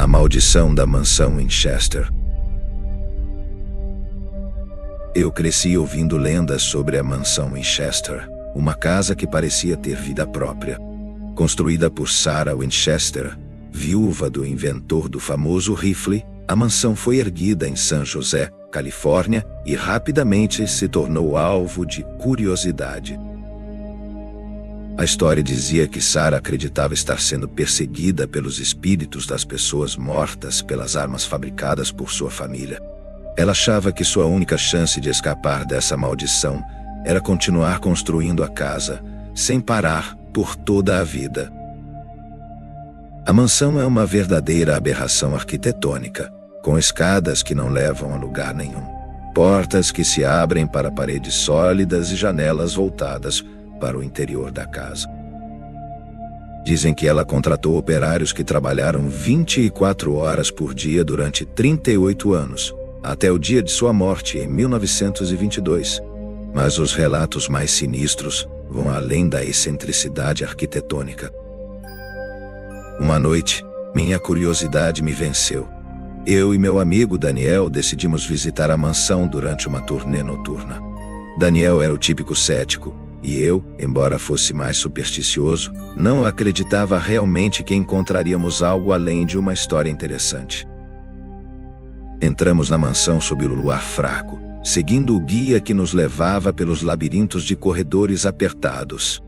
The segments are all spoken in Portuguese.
A maldição da mansão Winchester. Eu cresci ouvindo lendas sobre a mansão Winchester, uma casa que parecia ter vida própria. Construída por Sarah Winchester, viúva do inventor do famoso rifle, a mansão foi erguida em San José, Califórnia, e rapidamente se tornou alvo de curiosidade. A história dizia que Sarah acreditava estar sendo perseguida pelos espíritos das pessoas mortas pelas armas fabricadas por sua família. Ela achava que sua única chance de escapar dessa maldição era continuar construindo a casa, sem parar, por toda a vida. A mansão é uma verdadeira aberração arquitetônica, com escadas que não levam a lugar nenhum, portas que se abrem para paredes sólidas e janelas voltadas para o interior da casa. Dizem que ela contratou operários que trabalharam 24 horas por dia durante 38 anos, até o dia de sua morte em 1922. Mas os relatos mais sinistros vão além da excentricidade arquitetônica. Uma noite, minha curiosidade me venceu. Eu e meu amigo Daniel decidimos visitar a mansão durante uma turnê noturna. Daniel era o típico cético, e eu, embora fosse mais supersticioso, não acreditava realmente que encontraríamos algo além de uma história interessante. Entramos na mansão sob o luar fraco, seguindo o guia que nos levava pelos labirintos de corredores apertados.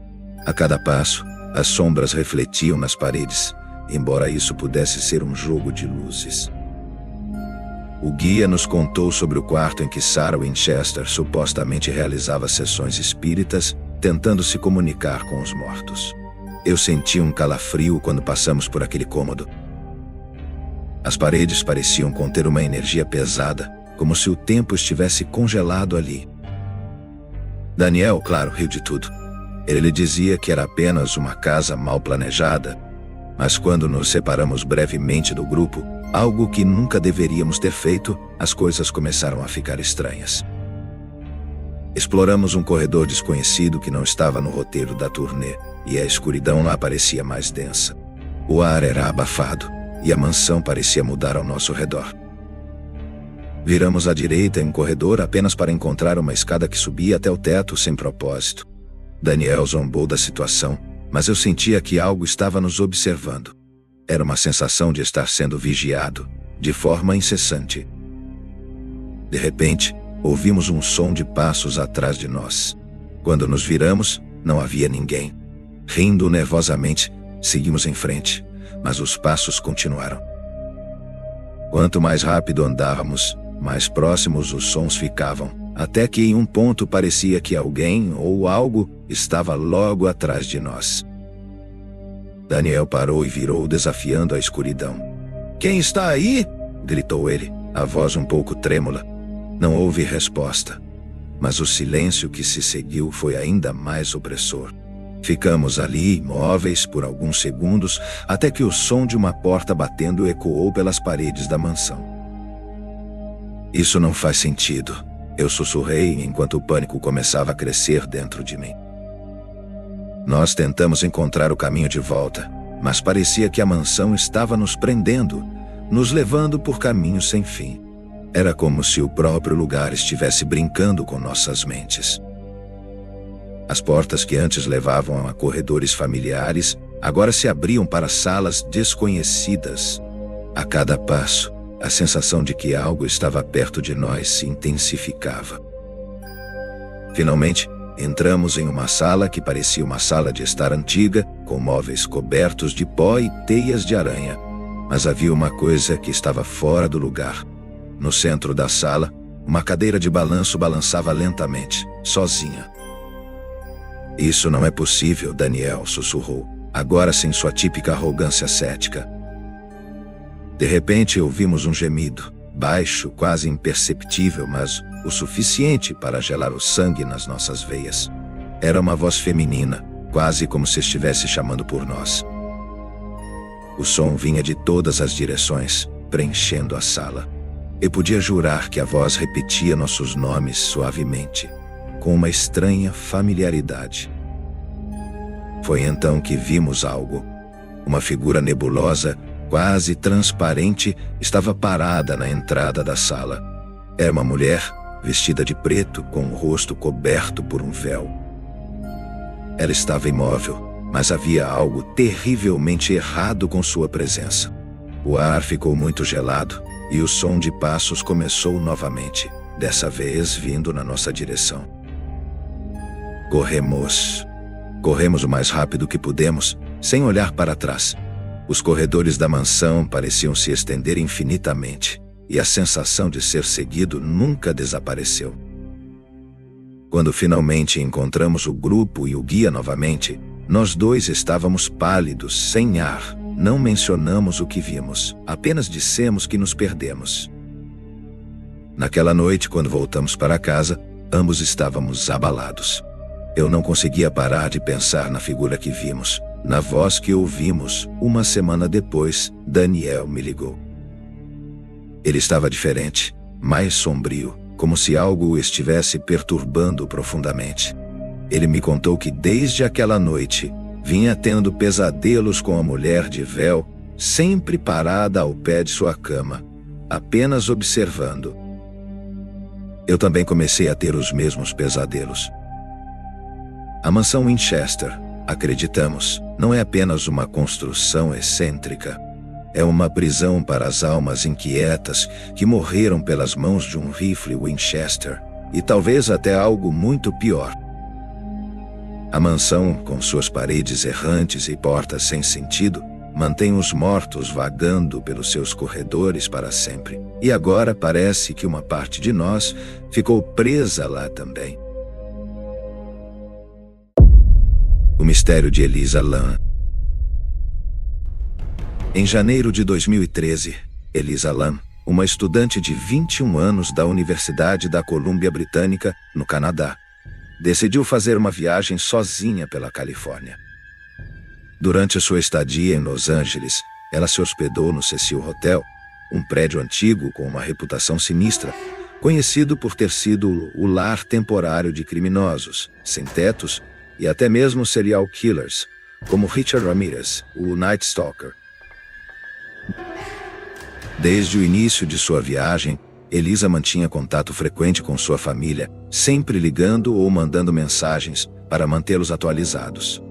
A cada passo, as sombras refletiam nas paredes, embora isso pudesse ser um jogo de luzes. O guia nos contou sobre o quarto em que Sarah Winchester supostamente realizava sessões espíritas, tentando se comunicar com os mortos. Eu senti um calafrio quando passamos por aquele cômodo. As paredes pareciam conter uma energia pesada, como se o tempo estivesse congelado ali. Daniel, claro, riu de tudo. Ele dizia que era apenas uma casa mal planejada, mas quando nos separamos brevemente do grupo, algo que nunca deveríamos ter feito, as coisas começaram a ficar estranhas. Exploramos um corredor desconhecido que não estava no roteiro da turnê, e a escuridão lá parecia mais densa. O ar era abafado, e a mansão parecia mudar ao nosso redor. Viramos à direita em um corredor apenas para encontrar uma escada que subia até o teto sem propósito. Daniel zombou da situação, mas eu sentia que algo estava nos observando. Era uma sensação de estar sendo vigiado, de forma incessante. De repente, ouvimos um som de passos atrás de nós. Quando nos viramos, não havia ninguém. Rindo nervosamente, seguimos em frente, mas os passos continuaram. Quanto mais rápido andávamos, mais próximos os sons ficavam, até que em um ponto parecia que alguém ou algo estava logo atrás de nós. Daniel parou e virou desafiando a escuridão. "Quem está aí?" gritou ele, a voz um pouco trêmula. Não houve resposta, mas o silêncio que se seguiu foi ainda mais opressor. Ficamos ali, imóveis, por alguns segundos, até que o som de uma porta batendo ecoou pelas paredes da mansão. "Isso não faz sentido", eu sussurrei enquanto o pânico começava a crescer dentro de mim. Nós tentamos encontrar o caminho de volta, mas parecia que a mansão estava nos prendendo, nos levando por caminhos sem fim. Era como se o próprio lugar estivesse brincando com nossas mentes. As portas que antes levavam a corredores familiares agora se abriam para salas desconhecidas. A cada passo, a sensação de que algo estava perto de nós se intensificava. Finalmente, entramos em uma sala que parecia uma sala de estar antiga, com móveis cobertos de pó e teias de aranha. Mas havia uma coisa que estava fora do lugar. No centro da sala, uma cadeira de balanço balançava lentamente, sozinha. "Isso não é possível", Daniel sussurrou, agora sem sua típica arrogância cética. De repente ouvimos um gemido, baixo, quase imperceptível, mas o suficiente para gelar o sangue nas nossas veias. Era uma voz feminina, quase como se estivesse chamando por nós. O som vinha de todas as direções, preenchendo a sala. Eu podia jurar que a voz repetia nossos nomes suavemente, com uma estranha familiaridade. Foi então que vimos algo. Uma figura nebulosa, quase transparente, estava parada na entrada da sala. Era uma mulher, vestida de preto, com o rosto coberto por um véu. Ela estava imóvel, mas havia algo terrivelmente errado com sua presença. O ar ficou muito gelado e o som de passos começou novamente, dessa vez vindo na nossa direção. Corremos o mais rápido que pudemos, sem olhar para trás. Os corredores da mansão pareciam se estender infinitamente, e a sensação de ser seguido nunca desapareceu. Quando finalmente encontramos o grupo e o guia novamente, nós dois estávamos pálidos, sem ar. Não mencionamos o que vimos, apenas dissemos que nos perdemos. Naquela noite, quando voltamos para casa, ambos estávamos abalados. Eu não conseguia parar de pensar na figura que vimos, na voz que ouvimos. Uma semana depois, Daniel me ligou. Ele estava diferente, mais sombrio, como se algo o estivesse perturbando profundamente. Ele me contou que desde aquela noite, vinha tendo pesadelos com a mulher de véu, sempre parada ao pé de sua cama, apenas observando. Eu também comecei a ter os mesmos pesadelos. A mansão Winchester, acreditamos, não é apenas uma construção excêntrica. É uma prisão para as almas inquietas que morreram pelas mãos de um rifle Winchester, e talvez até algo muito pior. A mansão, com suas paredes errantes e portas sem sentido, mantém os mortos vagando pelos seus corredores para sempre. E agora parece que uma parte de nós ficou presa lá também. O mistério de Elisa Lam. Em janeiro de 2013, Elisa Lam, uma estudante de 21 anos da Universidade da Colômbia Britânica, no Canadá, decidiu fazer uma viagem sozinha pela Califórnia. Durante sua estadia em Los Angeles, ela se hospedou no Cecil Hotel, um prédio antigo com uma reputação sinistra, conhecido por ter sido o lar temporário de criminosos, sem-tetos e até mesmo serial killers, como Richard Ramirez, o Night Stalker. Desde o início de sua viagem, Elisa mantinha contato frequente com sua família, sempre ligando ou mandando mensagens para mantê-los atualizados.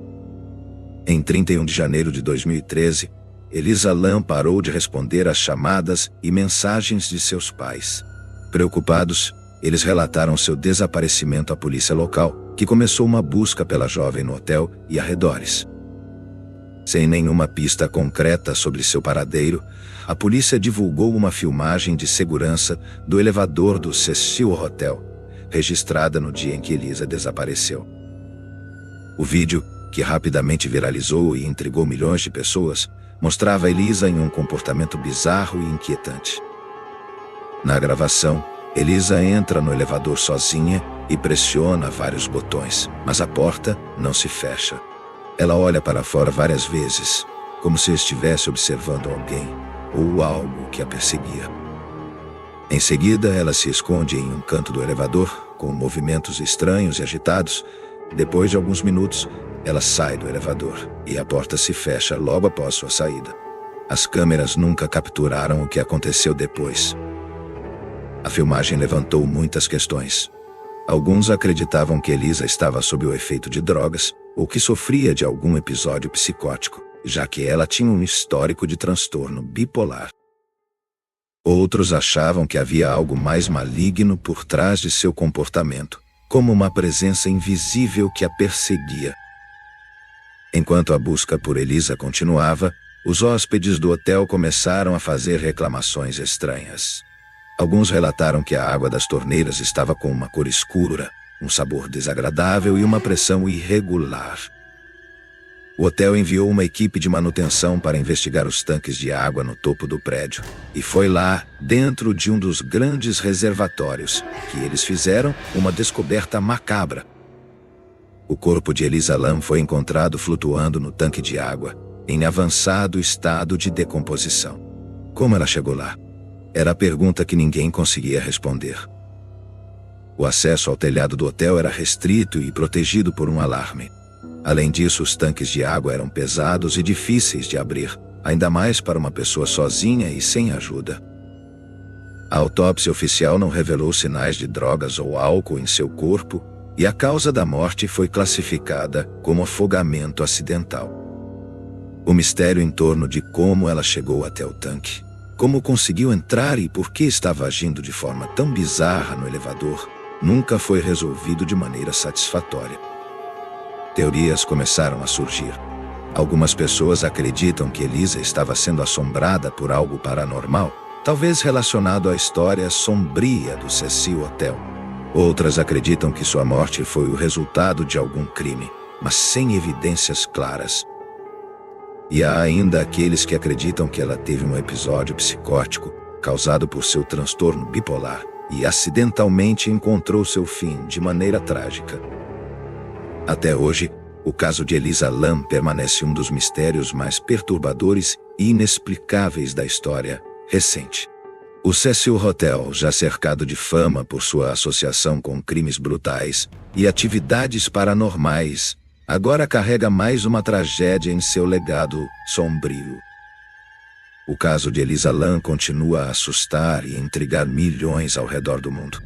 Em 31 de janeiro de 2013, Elisa Lam parou de responder às chamadas e mensagens de seus pais. Preocupados, eles relataram seu desaparecimento à polícia local, que começou uma busca pela jovem no hotel e arredores. Sem nenhuma pista concreta sobre seu paradeiro, a polícia divulgou uma filmagem de segurança do elevador do Cecil Hotel, registrada no dia em que Elisa desapareceu. O vídeo, que rapidamente viralizou e intrigou milhões de pessoas, mostrava Elisa em um comportamento bizarro e inquietante. Na gravação, Elisa entra no elevador sozinha e pressiona vários botões, mas a porta não se fecha. Ela olha para fora várias vezes, como se estivesse observando alguém ou algo que a perseguia. Em seguida, ela se esconde em um canto do elevador, com movimentos estranhos e agitados. Depois de alguns minutos, ela sai do elevador e a porta se fecha logo após sua saída. As câmeras nunca capturaram o que aconteceu depois. A filmagem levantou muitas questões. Alguns acreditavam que Elisa estava sob o efeito de drogas ou que sofria de algum episódio psicótico, já que ela tinha um histórico de transtorno bipolar. Outros achavam que havia algo mais maligno por trás de seu comportamento, como uma presença invisível que a perseguia. Enquanto a busca por Elisa continuava, os hóspedes do hotel começaram a fazer reclamações estranhas. Alguns relataram que a água das torneiras estava com uma cor escura, um sabor desagradável e uma pressão irregular. O hotel enviou uma equipe de manutenção para investigar os tanques de água no topo do prédio, e foi lá, dentro de um dos grandes reservatórios, que eles fizeram uma descoberta macabra. O corpo de Elisa Lam foi encontrado flutuando no tanque de água, em avançado estado de decomposição. Como ela chegou lá? Era a pergunta que ninguém conseguia responder. O acesso ao telhado do hotel era restrito e protegido por um alarme. Além disso, os tanques de água eram pesados e difíceis de abrir, ainda mais para uma pessoa sozinha e sem ajuda. A autópsia oficial não revelou sinais de drogas ou álcool em seu corpo, e a causa da morte foi classificada como afogamento acidental. O mistério em torno de como ela chegou até o tanque, como conseguiu entrar e por que estava agindo de forma tão bizarra no elevador, nunca foi resolvido de maneira satisfatória. Teorias começaram a surgir. Algumas pessoas acreditam que Elisa estava sendo assombrada por algo paranormal, talvez relacionado à história sombria do Cecil Hotel. Outras acreditam que sua morte foi o resultado de algum crime, mas sem evidências claras. E há ainda aqueles que acreditam que ela teve um episódio psicótico causado por seu transtorno bipolar e acidentalmente encontrou seu fim de maneira trágica. Até hoje, o caso de Elisa Lam permanece um dos mistérios mais perturbadores e inexplicáveis da história recente. O Cecil Hotel, já cercado de fama por sua associação com crimes brutais e atividades paranormais, agora carrega mais uma tragédia em seu legado sombrio. O caso de Elisa Lam continua a assustar e intrigar milhões ao redor do mundo.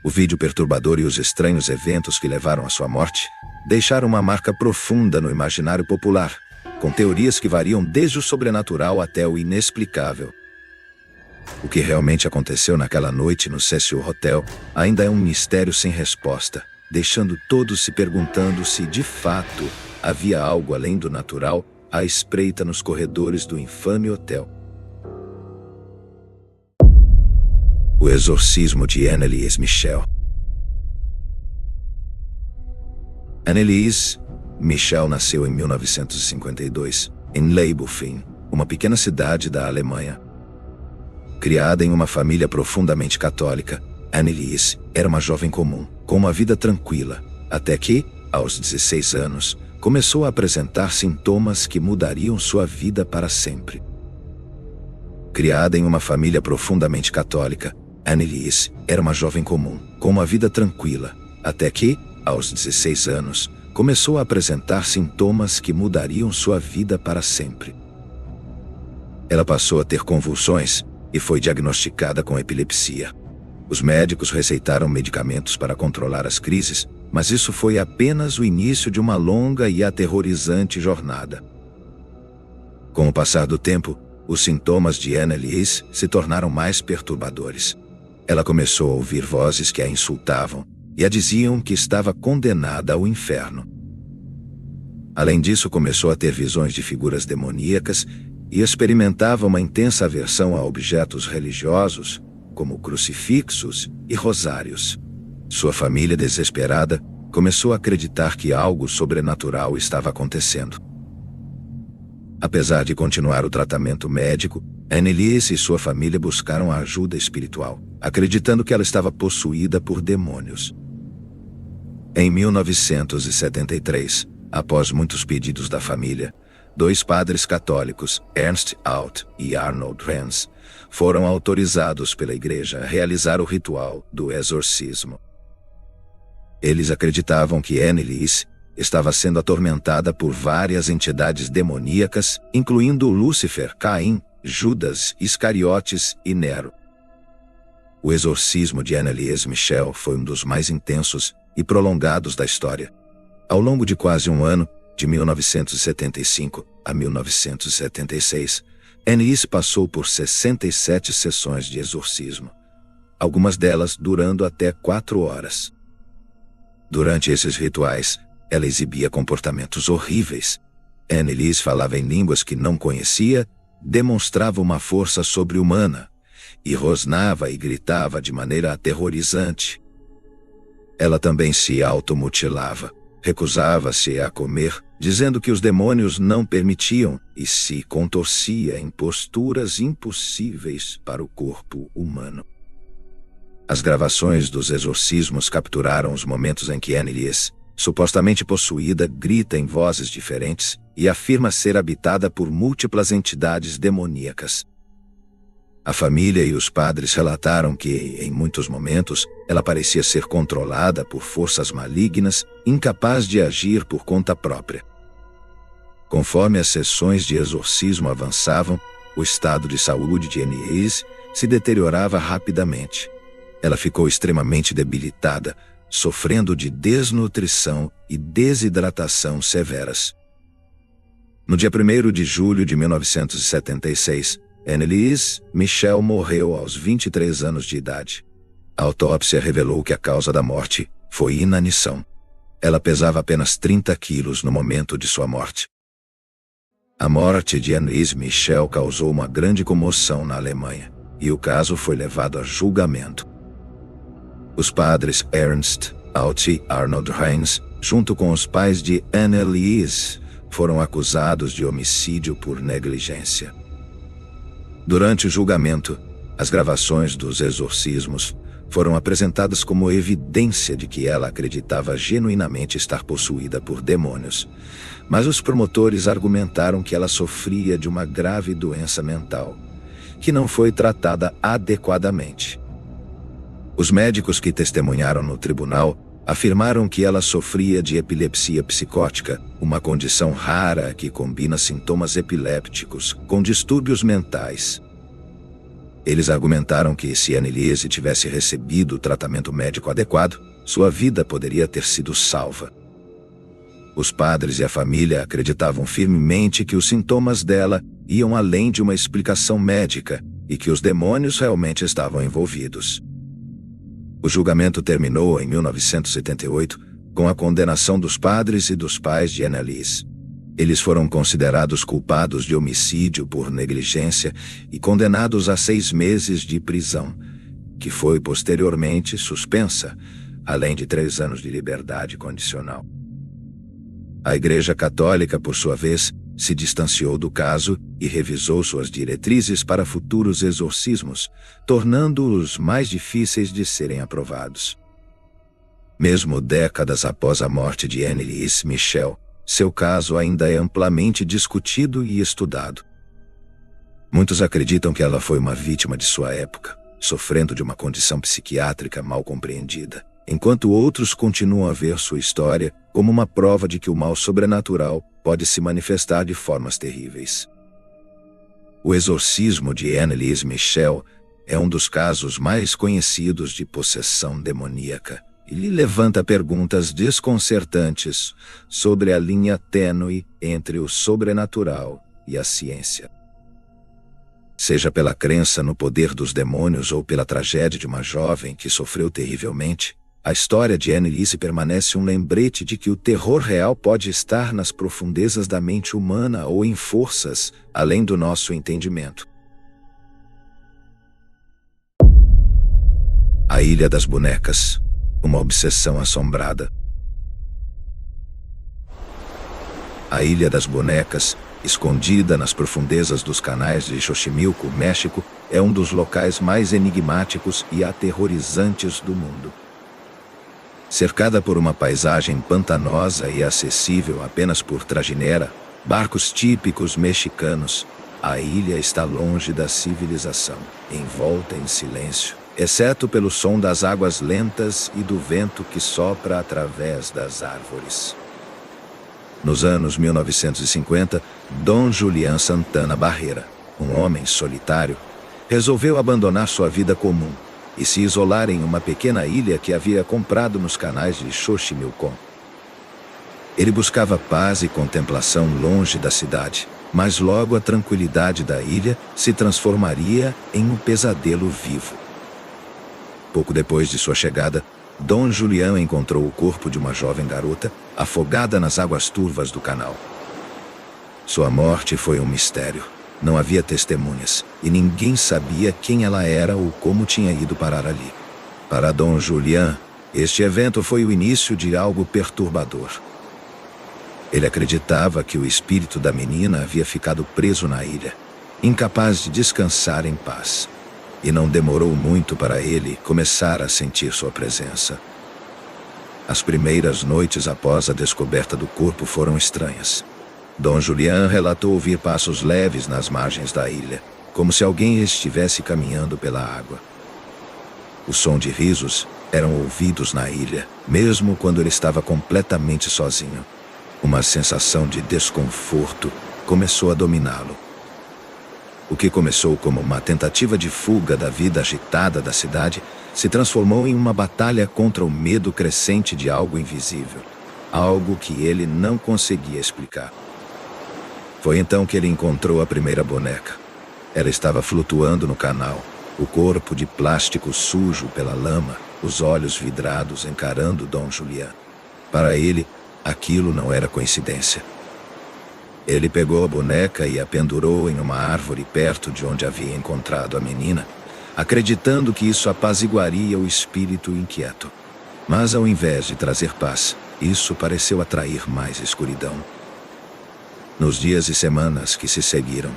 O vídeo perturbador e os estranhos eventos que levaram à sua morte deixaram uma marca profunda no imaginário popular, com teorias que variam desde o sobrenatural até o inexplicável. O que realmente aconteceu naquela noite no Cecil Hotel ainda é um mistério sem resposta, deixando todos se perguntando se, de fato, havia algo além do natural à espreita nos corredores do infame hotel. O exorcismo de Anneliese Michel. Anneliese Michel nasceu em 1952, em Leibufing, uma pequena cidade da Alemanha. Criada em uma família profundamente católica, Anneliese era uma jovem comum, com uma vida tranquila, até que, aos 16 anos, começou a apresentar sintomas que mudariam sua vida para sempre. Criada em uma família profundamente católica, Anneliese era uma jovem comum, com uma vida tranquila, até que, aos 16 anos, começou a apresentar sintomas que mudariam sua vida para sempre. Ela passou a ter convulsões e foi diagnosticada com epilepsia. Os médicos receitaram medicamentos para controlar as crises, mas isso foi apenas o início de uma longa e aterrorizante jornada. Com o passar do tempo, os sintomas de Anneliese se tornaram mais perturbadores. Ela começou a ouvir vozes que a insultavam e a diziam que estava condenada ao inferno. Além disso, começou a ter visões de figuras demoníacas e experimentava uma intensa aversão a objetos religiosos, como crucifixos e rosários. Sua família, desesperada, começou a acreditar que algo sobrenatural estava acontecendo. Apesar de continuar o tratamento médico, Anneliese e sua família buscaram a ajuda espiritual, acreditando que ela estava possuída por demônios. Em 1973, após muitos pedidos da família, 2 padres católicos, Ernst Alt e Arnold Renz, foram autorizados pela igreja a realizar o ritual do exorcismo. Eles acreditavam que Anneliese estava sendo atormentada por várias entidades demoníacas, incluindo Lúcifer, Caim, Judas, Iscariotes e Nero. O exorcismo de Anneliese Michel foi um dos mais intensos e prolongados da história. Ao longo de quase um ano, de 1975 a 1976, Anneliese passou por 67 sessões de exorcismo, algumas delas durando até 4 horas. Durante esses rituais, ela exibia comportamentos horríveis. Anneliese falava em línguas que não conhecia, demonstrava uma força sobre-humana e rosnava e gritava de maneira aterrorizante. Ela também se automutilava, recusava-se a comer, dizendo que os demônios não permitiam e se contorcia em posturas impossíveis para o corpo humano. As gravações dos exorcismos capturaram os momentos em que Anneliese, supostamente possuída, grita em vozes diferentes e afirma ser habitada por múltiplas entidades demoníacas. A família e os padres relataram que, em muitos momentos, ela parecia ser controlada por forças malignas, incapaz de agir por conta própria. Conforme as sessões de exorcismo avançavam, o estado de saúde de Anneliese se deteriorava rapidamente. Ela ficou extremamente debilitada, sofrendo de desnutrição e desidratação severas. No dia 1º de julho de 1976, Anneliese Michel morreu aos 23 anos de idade. A autópsia revelou que a causa da morte foi inanição. Ela pesava apenas 30 quilos no momento de sua morte. A morte de Anneliese Michel causou uma grande comoção na Alemanha, e o caso foi levado a julgamento. Os padres Ernst Alt e Arnold Heinz, junto com os pais de Anneliese, foram acusados de homicídio por negligência. Durante o julgamento, as gravações dos exorcismos foram apresentadas como evidência de que ela acreditava genuinamente estar possuída por demônios, mas os promotores argumentaram que ela sofria de uma grave doença mental, que não foi tratada adequadamente. Os médicos que testemunharam no tribunal afirmaram que ela sofria de epilepsia psicótica, uma condição rara que combina sintomas epilépticos com distúrbios mentais. Eles argumentaram que se Anneliese tivesse recebido o tratamento médico adequado, sua vida poderia ter sido salva. Os padres e a família acreditavam firmemente que os sintomas dela iam além de uma explicação médica e que os demônios realmente estavam envolvidos. O julgamento terminou em 1978 com a condenação dos padres e dos pais de Anneliese. Eles foram considerados culpados de homicídio por negligência e condenados a 6 meses de prisão, que foi posteriormente suspensa, além de 3 anos de liberdade condicional. A Igreja Católica, por sua vez, se distanciou do caso e revisou suas diretrizes para futuros exorcismos, tornando-os mais difíceis de serem aprovados. Mesmo décadas após a morte de Anneliese Michel, seu caso ainda é amplamente discutido e estudado. Muitos acreditam que ela foi uma vítima de sua época, sofrendo de uma condição psiquiátrica mal compreendida, enquanto outros continuam a ver sua história como uma prova de que o mal sobrenatural pode se manifestar de formas terríveis. O exorcismo de Anneliese Michel é um dos casos mais conhecidos de possessão demoníaca e lhe levanta perguntas desconcertantes sobre a linha tênue entre o sobrenatural e a ciência. Seja pela crença no poder dos demônios ou pela tragédia de uma jovem que sofreu terrivelmente, a história de Anneliese permanece um lembrete de que o terror real pode estar nas profundezas da mente humana ou em forças além do nosso entendimento. A Ilha das Bonecas, uma obsessão assombrada. A Ilha das Bonecas, escondida nas profundezas dos canais de Xochimilco, México, é um dos locais mais enigmáticos e aterrorizantes do mundo. Cercada por uma paisagem pantanosa e acessível apenas por trajinera, barcos típicos mexicanos, a ilha está longe da civilização, envolta em silêncio, exceto pelo som das águas lentas e do vento que sopra através das árvores. Nos anos 1950, Dom Julián Santana Barrera, um homem solitário, resolveu abandonar sua vida comum e se isolar em uma pequena ilha que havia comprado nos canais de Xochimilco. Ele buscava paz e contemplação longe da cidade, mas logo a tranquilidade da ilha se transformaria em um pesadelo vivo. Pouco depois de sua chegada, Dom Julián encontrou o corpo de uma jovem garota afogada nas águas turvas do canal. Sua morte foi um mistério. Não havia testemunhas, e ninguém sabia quem ela era ou como tinha ido parar ali. Para Dom Julián, este evento foi o início de algo perturbador. Ele acreditava que o espírito da menina havia ficado preso na ilha, incapaz de descansar em paz. E não demorou muito para ele começar a sentir sua presença. As primeiras noites após a descoberta do corpo foram estranhas. Dom Julián relatou ouvir passos leves nas margens da ilha, como se alguém estivesse caminhando pela água. O som de risos eram ouvidos na ilha, mesmo quando ele estava completamente sozinho. Uma sensação de desconforto começou a dominá-lo. O que começou como uma tentativa de fuga da vida agitada da cidade se transformou em uma batalha contra o medo crescente de algo invisível, algo que ele não conseguia explicar. Foi então que ele encontrou a primeira boneca. Ela estava flutuando no canal, o corpo de plástico sujo pela lama, os olhos vidrados encarando Dom Julián. Para ele, aquilo não era coincidência. Ele pegou a boneca e a pendurou em uma árvore perto de onde havia encontrado a menina, acreditando que isso apaziguaria o espírito inquieto. Mas ao invés de trazer paz, isso pareceu atrair mais escuridão. Nos dias e semanas que se seguiram,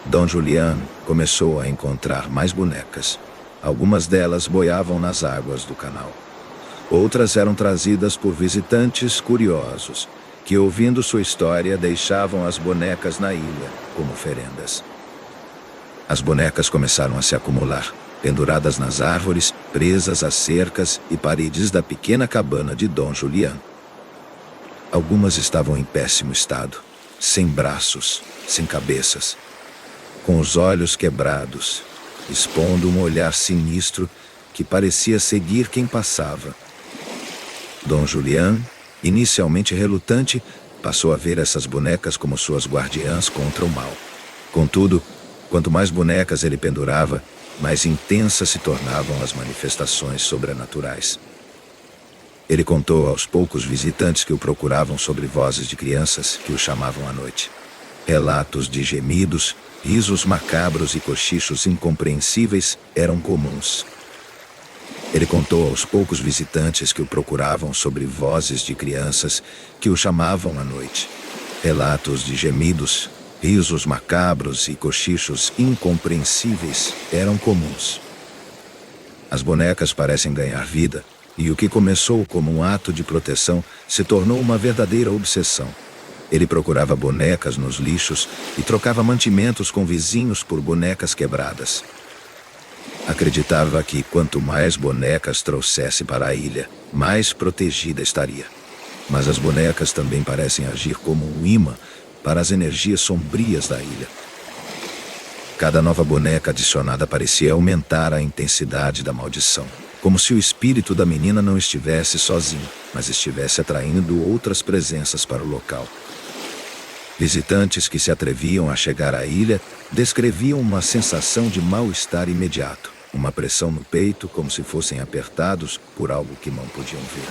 Dom Julián começou a encontrar mais bonecas. Algumas delas boiavam nas águas do canal. Outras eram trazidas por visitantes curiosos, que, ouvindo sua história, deixavam as bonecas na ilha como oferendas. As bonecas começaram a se acumular, penduradas nas árvores, presas às cercas e paredes da pequena cabana de Dom Julián. Algumas estavam em péssimo estado, sem braços, sem cabeças, com os olhos quebrados, expondo um olhar sinistro que parecia seguir quem passava. Dom Julián, inicialmente relutante, passou a ver essas bonecas como suas guardiãs contra o mal. Contudo, quanto mais bonecas ele pendurava, mais intensas se tornavam as manifestações sobrenaturais. Ele contou aos poucos visitantes que o procuravam sobre vozes de crianças que o chamavam à noite. Relatos de gemidos, risos macabros e cochichos incompreensíveis eram comuns. Ele contou aos poucos visitantes que o procuravam sobre vozes de crianças que o chamavam à noite. Relatos de gemidos, risos macabros e cochichos incompreensíveis eram comuns. As bonecas parecem ganhar vida, e o que começou como um ato de proteção se tornou uma verdadeira obsessão. Ele procurava bonecas nos lixos e trocava mantimentos com vizinhos por bonecas quebradas. Acreditava que quanto mais bonecas trouxesse para a ilha, mais protegida estaria. Mas as bonecas também parecem agir como um imã para as energias sombrias da ilha. Cada nova boneca adicionada parecia aumentar a intensidade da maldição, como se o espírito da menina não estivesse sozinho, mas estivesse atraindo outras presenças para o local. Visitantes que se atreviam a chegar à ilha descreviam uma sensação de mal-estar imediato, uma pressão no peito como se fossem apertados por algo que não podiam ver.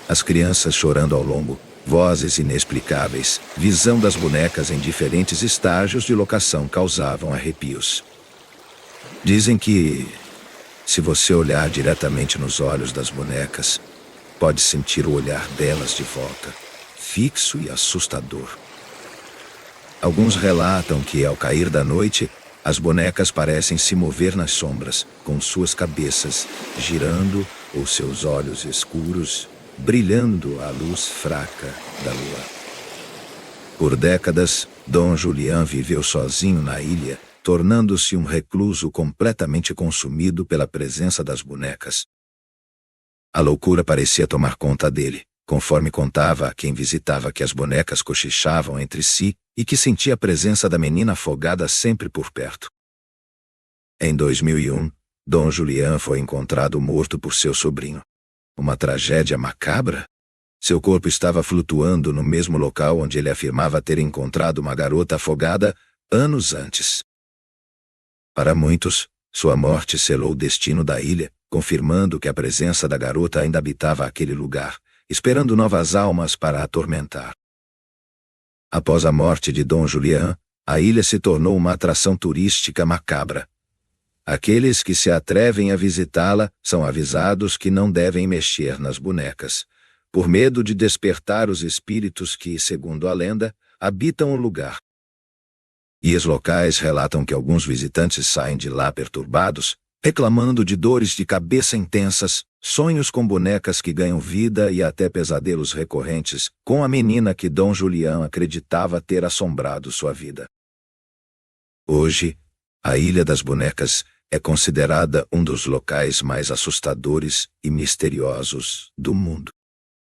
As crianças chorando ao longo, vozes inexplicáveis, visão das bonecas em diferentes estágios de locação causavam arrepios. Dizem que, se você olhar diretamente nos olhos das bonecas, pode sentir o olhar delas de volta, fixo e assustador. Alguns relatam que, ao cair da noite, as bonecas parecem se mover nas sombras, com suas cabeças girando ou seus olhos escuros brilhando à luz fraca da lua. Por décadas, Dom Julián viveu sozinho na ilha, tornando-se um recluso completamente consumido pela presença das bonecas. A loucura parecia tomar conta dele, conforme contava a quem visitava que as bonecas cochichavam entre si e que sentia a presença da menina afogada sempre por perto. Em 2001, Dom Julián foi encontrado morto por seu sobrinho. Uma tragédia macabra? Seu corpo estava flutuando no mesmo local onde ele afirmava ter encontrado uma garota afogada anos antes. Para muitos, sua morte selou o destino da ilha, confirmando que a presença da garota ainda habitava aquele lugar, esperando novas almas para a atormentar. Após a morte de Dom Julián, a ilha se tornou uma atração turística macabra. Aqueles que se atrevem a visitá-la são avisados que não devem mexer nas bonecas, por medo de despertar os espíritos que, segundo a lenda, habitam o lugar. Guias locais relatam que alguns visitantes saem de lá perturbados, reclamando de dores de cabeça intensas, sonhos com bonecas que ganham vida e até pesadelos recorrentes com a menina que Dom Julián acreditava ter assombrado sua vida. Hoje, a Ilha das Bonecas é considerada um dos locais mais assustadores e misteriosos do mundo.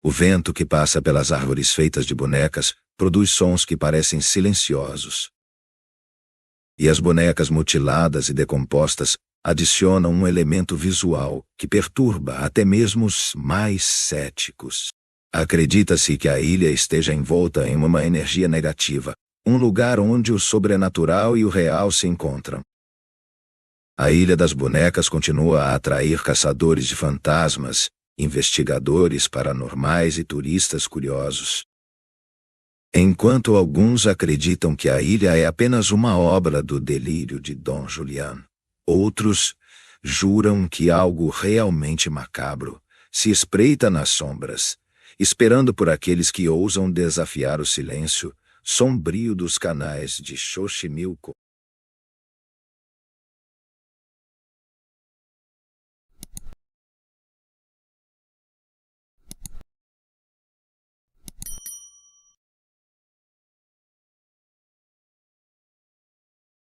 O vento que passa pelas árvores feitas de bonecas produz sons que parecem silenciosos. E as bonecas mutiladas e decompostas adicionam um elemento visual que perturba até mesmo os mais céticos. Acredita-se que a ilha esteja envolta em uma energia negativa, um lugar onde o sobrenatural e o real se encontram. A Ilha das Bonecas continua a atrair caçadores de fantasmas, investigadores paranormais e turistas curiosos. Enquanto alguns acreditam que a ilha é apenas uma obra do delírio de Dom Julián, outros juram que algo realmente macabro se espreita nas sombras, esperando por aqueles que ousam desafiar o silêncio sombrio dos canais de Xochimilco.